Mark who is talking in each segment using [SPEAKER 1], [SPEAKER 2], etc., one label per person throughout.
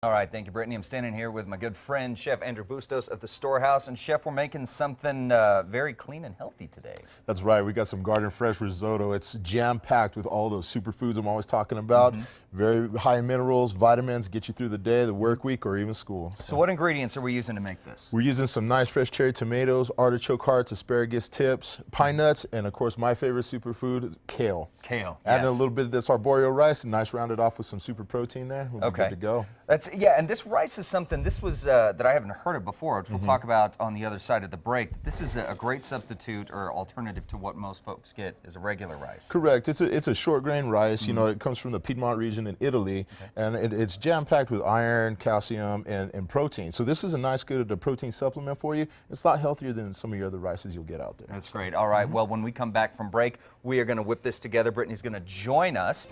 [SPEAKER 1] All right, thank you, Brittany. I'm standing here with my good friend, Chef Andrew Bustos of the Storehouse. And Chef, we're making something very clean and healthy today.
[SPEAKER 2] That's right. We got some garden fresh risotto. It's jam-packed with all those superfoods I'm always talking about. Very high in minerals, vitamins, get you through the day, the work week, or even school.
[SPEAKER 1] So what ingredients are we using to make this?
[SPEAKER 2] We're using some nice fresh cherry tomatoes, artichoke hearts, asparagus tips, pine nuts, and of course my favorite superfood, kale.
[SPEAKER 1] Kale.
[SPEAKER 2] Adding
[SPEAKER 1] yes.
[SPEAKER 2] a little bit of this arboreal rice, and nice rounded off with some super protein there. We'll be good to go.
[SPEAKER 1] Yeah, and this rice is something, this was, that I haven't heard of before, which we'll talk about on the other side of the break. This is a great substitute or alternative to what most folks get as a regular rice.
[SPEAKER 2] Correct. It's a short grain rice. You know, it comes from the Piedmont region in Italy, and it's jam-packed with iron, calcium, and protein. So this is a nice, good protein supplement for you. It's a lot healthier than some of your other rices you'll get out there.
[SPEAKER 1] That's great. All right, well, when we come back from break, we are going to whip this together. Brittany's going to join us.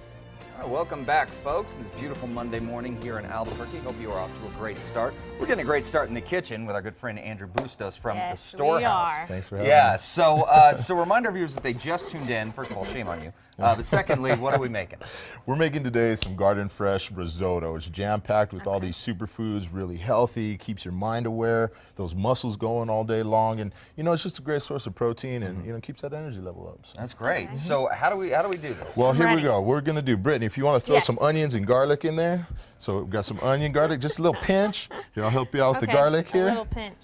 [SPEAKER 1] All right, welcome back, folks, this beautiful Monday morning here in Albuquerque. Hope you are off to a great start. We're getting a great start in the kitchen with our good friend Andrew Bustos from the Storehouse.
[SPEAKER 3] We are.
[SPEAKER 2] Thanks for having me.
[SPEAKER 1] So remind our viewers that they just tuned in. First of all, shame on you. But secondly, what are we making?
[SPEAKER 2] We're making today some garden fresh risotto. It's jam-packed with all these superfoods, really healthy, keeps your mind aware, those muscles going all day long, and you know, it's just a great source of protein, and you know, keeps that energy level up. So.
[SPEAKER 1] That's great. So how do we do this?
[SPEAKER 2] Well, here we go. We're gonna do, Brittany, if you want to throw some onions and garlic in there. So we've got some onion, garlic, just a little pinch. Here, I'll help you out with the garlic here.
[SPEAKER 3] A little pinch.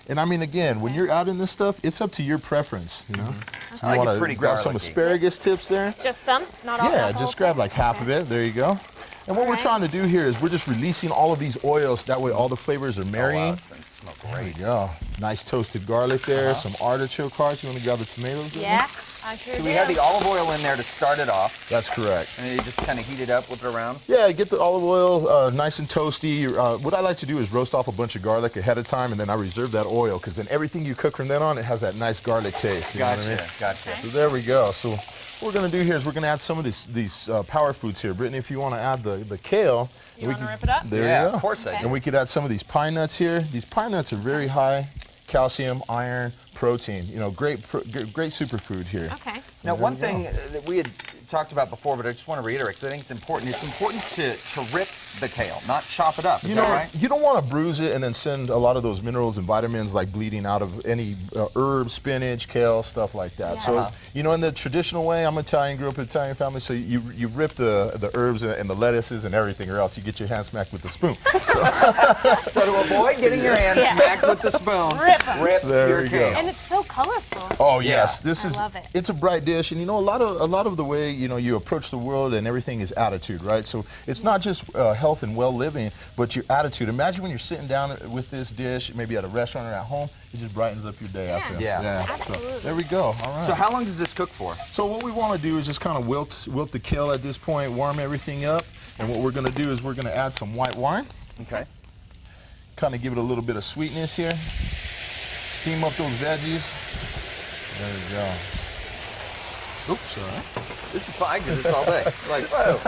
[SPEAKER 2] And I mean, again, when you're adding this stuff, it's up to your preference, you know? So
[SPEAKER 1] I
[SPEAKER 2] you
[SPEAKER 1] like it
[SPEAKER 2] want
[SPEAKER 1] pretty
[SPEAKER 2] to grab some
[SPEAKER 1] garlicky.
[SPEAKER 2] asparagus tips there.
[SPEAKER 3] Just some, not all.
[SPEAKER 2] Yeah, just grab like half of it. There you go. And what we're trying to do here is we're just releasing all of these oils. That way all the flavors are marrying.
[SPEAKER 1] Oh, wow, this thing smells great.
[SPEAKER 2] There you go. Nice toasted garlic there, some artichoke hearts. You want to grab the tomatoes?
[SPEAKER 3] Yeah, I sure do.
[SPEAKER 1] So we had the olive oil in there to start it off.
[SPEAKER 2] That's correct.
[SPEAKER 1] And then you just kind of heat it up, whip it around.
[SPEAKER 2] Yeah, get the olive oil nice and toasty. What I like to do is roast off a bunch of garlic ahead of time, and then I reserve that oil, because then everything you cook from then on, it has that nice garlic taste. You know what I mean?
[SPEAKER 1] Gotcha.
[SPEAKER 2] So there we go. So what we're going to do here is we're going to add some of these power foods here. Brittany, if you want to add the kale.
[SPEAKER 3] You want to rip it up?
[SPEAKER 2] There
[SPEAKER 1] Yeah,
[SPEAKER 2] you go.
[SPEAKER 1] of course I do.
[SPEAKER 2] And we could add some of these pine nuts here. These pine nuts are very high calcium, iron, protein. You know, great superfood here.
[SPEAKER 3] Okay.
[SPEAKER 1] Now, one thing that we had talked about before, but I just want to reiterate because I think it's important. It's important to rip the kale, not chop it up. Is that right?
[SPEAKER 2] You don't want to bruise it and then send a lot of those minerals and vitamins like bleeding out of any herbs, spinach, kale, stuff like that.
[SPEAKER 3] Yeah.
[SPEAKER 2] So, you know, in the traditional way, I'm Italian, grew up in an Italian family, so you rip the herbs and the lettuces and everything, or else you get your hand smacked with the spoon.
[SPEAKER 1] So to avoid getting your hand smacked with the spoon, rip
[SPEAKER 2] There
[SPEAKER 1] your
[SPEAKER 2] you go.
[SPEAKER 1] kale.
[SPEAKER 3] And it's so colorful.
[SPEAKER 2] Oh yes, this
[SPEAKER 3] I
[SPEAKER 2] is
[SPEAKER 3] love it.
[SPEAKER 2] It's a bright dish, and you know, a lot of the way you approach the world and everything is attitude, right? So it's not just health and well living, but your attitude. Imagine when you're sitting down with this dish, maybe at a restaurant or at home, it just brightens up your day. I feel.
[SPEAKER 1] Yeah.
[SPEAKER 3] Absolutely.
[SPEAKER 2] So there we go. All right.
[SPEAKER 1] So how long does this cook for?
[SPEAKER 2] So what we want to do is just kind of wilt the kale at this point, warm everything up, and what we're going to do is we're going to add some white wine.
[SPEAKER 1] Okay.
[SPEAKER 2] Kind of give it a little bit of sweetness here. Steam up those veggies. There we go. Oops, sorry.
[SPEAKER 1] This is fine. I do this all day. Like, whoa.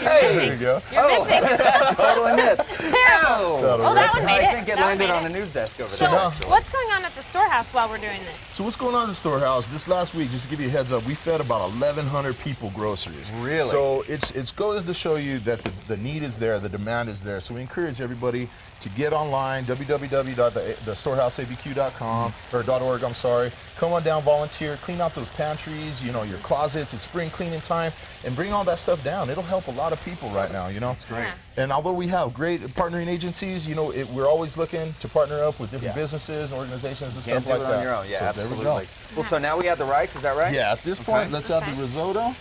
[SPEAKER 1] Hey.
[SPEAKER 2] There you go.
[SPEAKER 3] You're missing.
[SPEAKER 1] Totally missed.
[SPEAKER 3] Terrible. Oh, that one made it.
[SPEAKER 1] I think it landed on a news desk over
[SPEAKER 3] So,
[SPEAKER 1] there.
[SPEAKER 3] what's going on at the Storehouse while we're doing this?
[SPEAKER 2] So what's going on in the Storehouse? This last week, just to give you a heads up, we fed about 1,100 people groceries.
[SPEAKER 1] Really?
[SPEAKER 2] So it's goes to show you that the need is there, the demand is there. So we encourage everybody to get online, www.thestorehouseabq.com or .org. I'm sorry. Come on down, volunteer, clean out those pantries, you know, your closets. It's spring cleaning time, and bring all that stuff down. It'll help a lot of people right now. You know. That's
[SPEAKER 1] great.
[SPEAKER 2] And although we have great partnering agencies, you know, we're always looking to partner up with different businesses and organizations and
[SPEAKER 1] Can't
[SPEAKER 2] stuff
[SPEAKER 1] do
[SPEAKER 2] like
[SPEAKER 1] it
[SPEAKER 2] that.
[SPEAKER 1] on your own. Yeah,
[SPEAKER 2] So
[SPEAKER 1] absolutely.
[SPEAKER 2] There we go.
[SPEAKER 1] Well, so now we add the rice. Is that right?
[SPEAKER 2] Yeah, at this point, let's add the risotto.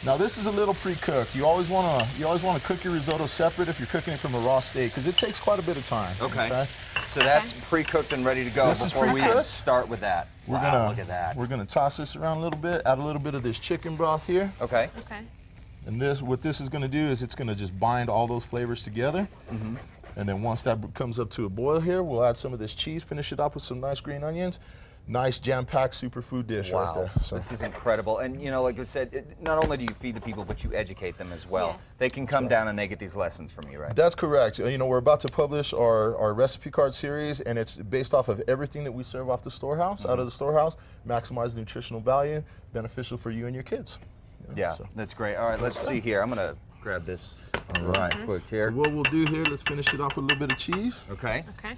[SPEAKER 2] Now this is a little pre-cooked. You always want to cook your risotto separate if you're cooking it from a raw steak, because it takes quite a bit of time.
[SPEAKER 1] Okay. So that's pre-cooked and ready to go
[SPEAKER 2] This is
[SPEAKER 1] before we
[SPEAKER 2] pre-cooked.
[SPEAKER 1] start with that. Look at that.
[SPEAKER 2] We're gonna toss this around a little bit. Add a little bit of this chicken broth here.
[SPEAKER 1] Okay.
[SPEAKER 3] Okay.
[SPEAKER 2] And what this is gonna do is it's gonna just bind all those flavors together. And then once that comes up to a boil here, we'll add some of this cheese. Finish it up with some nice green onions. Nice jam-packed superfood dish right there. So.
[SPEAKER 1] This is incredible. And you know, like I said, not only do you feed the people, but you educate them as well.
[SPEAKER 3] Yes.
[SPEAKER 1] They can come down and they get these lessons from you, right?
[SPEAKER 2] That's correct. You know, we're about to publish our recipe card series, and it's based off of everything that we serve off the Storehouse, out of the Storehouse, maximize nutritional value, beneficial for you and your kids. You know,
[SPEAKER 1] Yeah,
[SPEAKER 2] so.
[SPEAKER 1] that's great. All right, let's see here. I'm gonna grab this
[SPEAKER 2] All right.
[SPEAKER 1] quick
[SPEAKER 2] So
[SPEAKER 1] here.
[SPEAKER 2] what we'll do here, let's finish it off with a little bit of cheese.
[SPEAKER 1] Okay.
[SPEAKER 3] Okay.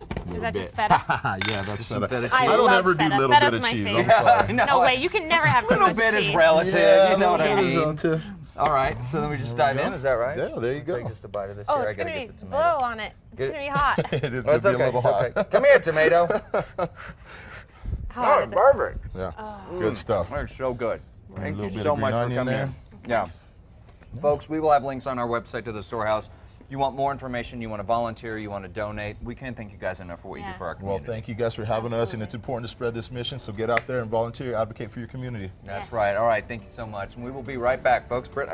[SPEAKER 2] A
[SPEAKER 3] Is
[SPEAKER 2] little
[SPEAKER 3] that just
[SPEAKER 2] bit.
[SPEAKER 3] feta?
[SPEAKER 2] Yeah, that's
[SPEAKER 1] some
[SPEAKER 2] feta.
[SPEAKER 1] feta cheese.
[SPEAKER 3] I
[SPEAKER 2] I don't
[SPEAKER 3] love
[SPEAKER 2] ever do
[SPEAKER 3] feta.
[SPEAKER 2] little
[SPEAKER 3] Feta's
[SPEAKER 2] bit of
[SPEAKER 3] my
[SPEAKER 2] cheese. I'm
[SPEAKER 3] favorite.
[SPEAKER 2] sorry.
[SPEAKER 3] No way, you can never have too
[SPEAKER 1] A little
[SPEAKER 3] much
[SPEAKER 1] bit
[SPEAKER 3] cheese.
[SPEAKER 1] is relative.
[SPEAKER 2] Yeah,
[SPEAKER 1] you know what I
[SPEAKER 2] a little bit is
[SPEAKER 1] mean.
[SPEAKER 2] relative.
[SPEAKER 1] All right, so then we just dive in. Is that right?
[SPEAKER 2] Yeah, there you go.
[SPEAKER 1] Take just a bite of this
[SPEAKER 3] Oh,
[SPEAKER 1] here. I
[SPEAKER 3] it's
[SPEAKER 1] gotta
[SPEAKER 3] gonna
[SPEAKER 1] get the
[SPEAKER 3] be
[SPEAKER 1] tomato.
[SPEAKER 3] blow on it. It's
[SPEAKER 1] Get
[SPEAKER 3] gonna
[SPEAKER 1] it.
[SPEAKER 3] be hot.
[SPEAKER 2] It is
[SPEAKER 1] Oh,
[SPEAKER 2] going
[SPEAKER 1] it's
[SPEAKER 2] to be
[SPEAKER 1] okay.
[SPEAKER 2] a little hot.
[SPEAKER 1] Okay. Come here, tomato.
[SPEAKER 3] How hot is it?
[SPEAKER 1] Perfect.
[SPEAKER 2] Yeah, good stuff.
[SPEAKER 1] That's so good. Thank
[SPEAKER 2] little
[SPEAKER 1] you
[SPEAKER 2] bit
[SPEAKER 1] so
[SPEAKER 2] of green
[SPEAKER 1] much for
[SPEAKER 2] onion
[SPEAKER 1] coming
[SPEAKER 2] there.
[SPEAKER 1] in. Yeah. Folks, we will have links on our website to the Storehouse. You want more information, you want to volunteer, you want to donate, we can't thank you guys enough for what you do
[SPEAKER 3] Yeah.
[SPEAKER 1] for our
[SPEAKER 2] Well,
[SPEAKER 1] community.
[SPEAKER 2] thank you guys for having us, and
[SPEAKER 3] Absolutely.
[SPEAKER 2] it's important to spread this mission, so get out there and volunteer, advocate for your community.
[SPEAKER 1] That's
[SPEAKER 3] Yes.
[SPEAKER 1] right. All right, thank you so much. And we will be right back, folks. Britt,